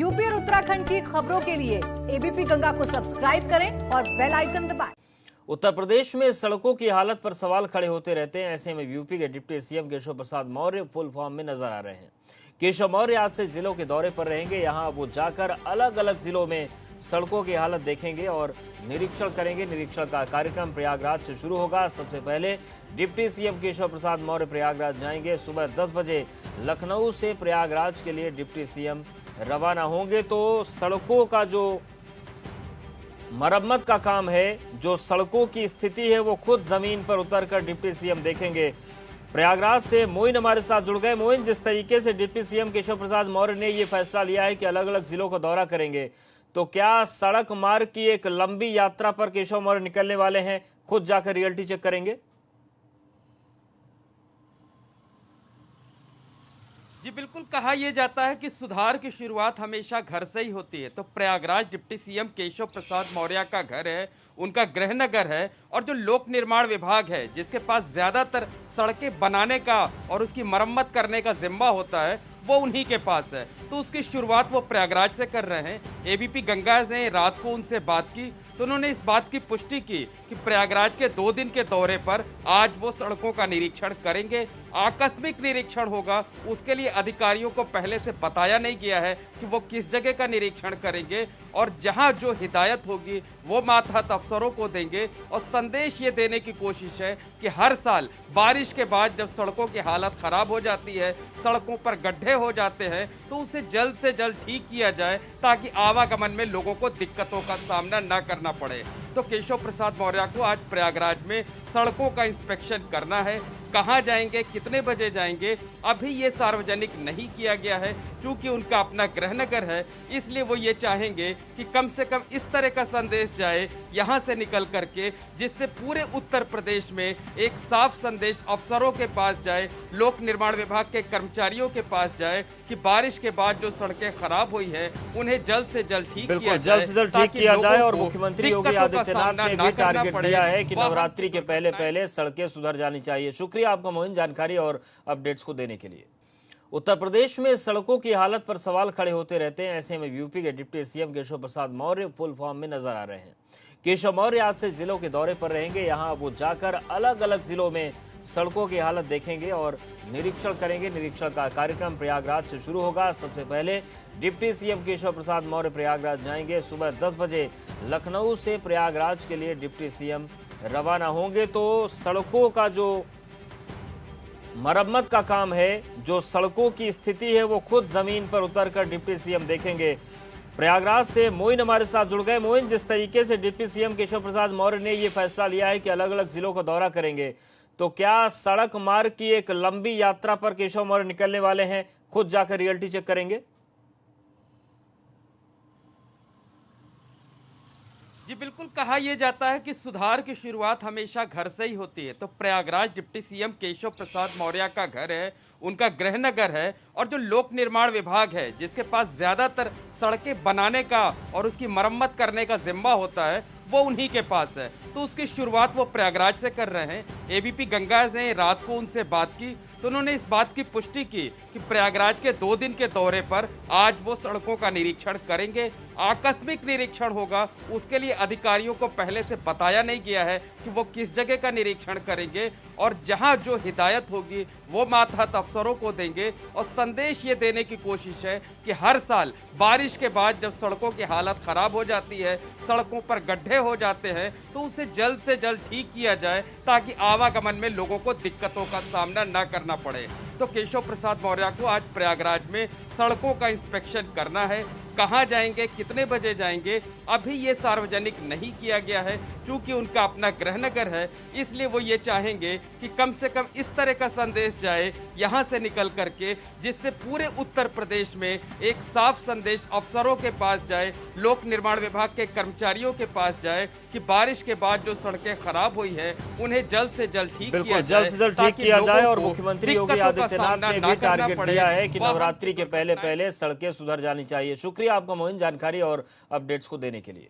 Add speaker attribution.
Speaker 1: UP और उत्तराखंड की खबरों के लिए एबीपी गंगा को सब्सक्राइब करें और बेल आइकन दबाएं।
Speaker 2: उत्तर प्रदेश में सड़कों की हालत पर सवाल खड़े होते रहते हैं। ऐसे में यूपी के deputy CM Keshav Prasad Maurya full form में नजर आ रहे हैं। केशव मौर्य आज से जिलों के दौरे पर रहेंगे। यहां वो जाकर अलग अलग जिलों में सड़कों की हालत देखेंगे और निरीक्षण करेंगे। निरीक्षण का कार्यक्रम प्रयागराज से शुरू होगा। सबसे पहले डिप्टी सीएम केशव प्रसाद मौर्य प्रयागराज जाएंगे। सुबह 10 बजे लखनऊ से प्रयागराज के लिए डिप्टी सीएम रवाना होंगे। तो सड़कों का जो मरम्मत का काम है, जो सड़कों की स्थिति है, वो खुद जमीन पर उतरकर डिप्टी सीएम देखेंगे। प्रयागराज से मोइन हमारे साथ जुड़ गए। मोइन, जिस तरीके से डिप्टी सीएम केशव प्रसाद मौर्य ने ये फैसला लिया है कि अलग अलग जिलों का दौरा करेंगे, तो क्या सड़क मार्ग की एक लंबी यात्रा पर केशव मौर्य निकलने वाले हैं? खुद जाकर रियलिटी चेक करेंगे?
Speaker 3: जी बिल्कुल, कहा यह जाता है कि सुधार की शुरुआत हमेशा घर से ही होती है। तो प्रयागराज डिप्टी सीएम केशव प्रसाद मौर्य का घर है, उनका गृहनगर है, और जो लोक निर्माण विभाग है जिसके पास ज्यादातर सड़कें बनाने का और उसकी मरम्मत करने का जिम्मा होता है, वो उन्हीं के पास है। तो उसकी शुरुआत वो प्रयागराज से कर रहे हैं। एबीपी गंगा ने रात को उनसे बात की तो उन्होंने इस बात की पुष्टि की कि प्रयागराज के 2 दिन के दौरे पर आज वो सड़कों का निरीक्षण करेंगे। आकस्मिक निरीक्षण होगा, उसके लिए अधिकारियों को पहले से बताया नहीं गया है कि वो किस जगह का निरीक्षण करेंगे, और जहां जो हिदायत होगी वो मातहत अफसरों को देंगे। और संदेश ये देने की कोशिश है कि हर साल बारिश के बाद जब सड़कों की हालत खराब हो जाती है, सड़कों पर गड्ढे हो जाते हैं, तो उसे जल्द से जल्द ठीक किया जाए ताकि आवागमन में लोगों को दिक्कतों का सामना न करना पड़े। तो केशव प्रसाद मौर्य को आज प्रयागराज में सड़कों का इंस्पेक्शन करना है। कहां जाएंगे, कितने बजे जाएंगे, अभी ये सार्वजनिक नहीं किया गया है। चूंकि उनका अपना गृहनगर है, इसलिए वो ये चाहेंगे कि कम से कम इस तरह का संदेश जाए यहां से निकल करके, जिससे पूरे उत्तर प्रदेश में एक साफ संदेश अफसरों के पास जाए, लोक निर्माण विभाग के कर्मचारियों के पास जाए कि बारिश के बाद जो सड़कें खराब हुई है उन्हें जल्द से जल्द ठीक किया जाए,
Speaker 2: जल्द से जल्द ठीक किया जाए। और मुख्यमंत्री योगी आदित्यनाथ ने भी टारगेट दिया है कि नवरात्रि के पहले पहले सड़कें सुधर जानी चाहिए। शुक्रिया आपका मोहन, जानकारी और अपडेट्स को देने के लिए। उत्तर प्रदेश में सड़कों की हालत पर सवाल खड़े होते रहते हैं। ऐसे में यूपी के deputy CM Keshav Prasad Maurya full form में नजर आ रहे हैं। केशव मौर्य आज से जिलों के दौरे पर रहेंगे। यहां वो जाकर अलग अलग जिलों में सड़कों की हालत देखेंगे और निरीक्षण करेंगे। निरीक्षण का कार्यक्रम प्रयागराज से शुरू होगा। सबसे पहले डिप्टी सीएम केशव प्रसाद मौर्य प्रयागराज जाएंगे। सुबह 10 बजे लखनऊ से प्रयागराज के लिए डिप्टी सीएम रवाना होंगे। तो सड़कों का जो मरम्मत का काम है, जो सड़कों की स्थिति है, वो खुद जमीन पर उतरकर डिप्टी सीएम देखेंगे। प्रयागराज से मोइन हमारे साथ जुड़ गए। मोइन, जिस तरीके से डिप्टी सीएम केशव प्रसाद मौर्य ने ये फैसला लिया है कि अलग अलग जिलों का दौरा करेंगे, तो क्या सड़क मार्ग की एक लंबी यात्रा पर केशव मौर्य निकलने वाले हैं? खुद जाकर रियलिटी चेक करेंगे?
Speaker 3: जी बिल्कुल, कहा यह जाता है कि सुधार की शुरुआत हमेशा घर से ही होती है। तो प्रयागराज डिप्टी सीएम केशव प्रसाद मौर्य का घर है, उनका गृहनगर है, और जो लोक निर्माण विभाग है जिसके पास ज्यादातर सड़कें बनाने का और उसकी मरम्मत करने का जिम्मा होता है, वो उन्हीं के पास है। तो उसकी शुरुआत वो प्रयागराज से कर रहे हैं। एबीपी गंगा ने रात को उनसे बात की तो उन्होंने इस बात की पुष्टि की कि प्रयागराज के 2 दिन के दौरे पर आज वो सड़कों का निरीक्षण करेंगे। आकस्मिक निरीक्षण होगा, उसके लिए अधिकारियों को पहले से बताया नहीं गया है कि वो किस जगह का निरीक्षण करेंगे, और जहां जो हिदायत होगी वो मातहत अफसरों को देंगे। और संदेश ये देने की कोशिश है कि हर साल बारिश के बाद जब सड़कों की हालत खराब हो जाती है, सड़कों पर गड्ढे हो जाते हैं, तो उसे जल्द से जल्द ठीक किया जाए ताकि आवागमन में लोगों को दिक्कतों का सामना न करना पड़े। तो केशव प्रसाद मौर्य को आज प्रयागराज में सड़कों का इंस्पेक्शन करना है। कहां जाएंगे, कितने बजे जाएंगे, अभी ये सार्वजनिक नहीं किया गया है। चूंकि उनका अपना गृहनगर है, इसलिए वो ये चाहेंगे कि कम से कम इस तरह का संदेश जाए यहां से निकल करके, जिससे पूरे उत्तर प्रदेश में एक साफ संदेश अफसरों के पास जाए, लोक निर्माण विभाग के कर्मचारियों के पास जाए कि बारिश के बाद जो सड़कें खराब हुई है उन्हें जल्द से जल्द ठीक किया जाए,
Speaker 2: जल्द से जल्द ठीक किया जाए। और मुख्यमंत्री योगी आदित्यनाथ ने भी टारगेट दिया है कि नवरात्रि के पहले पहले सड़कें सुधर जानी चाहिए। शुक्रिया आपका मोहन, जानकारी और अपडेट्स को देने के लिए।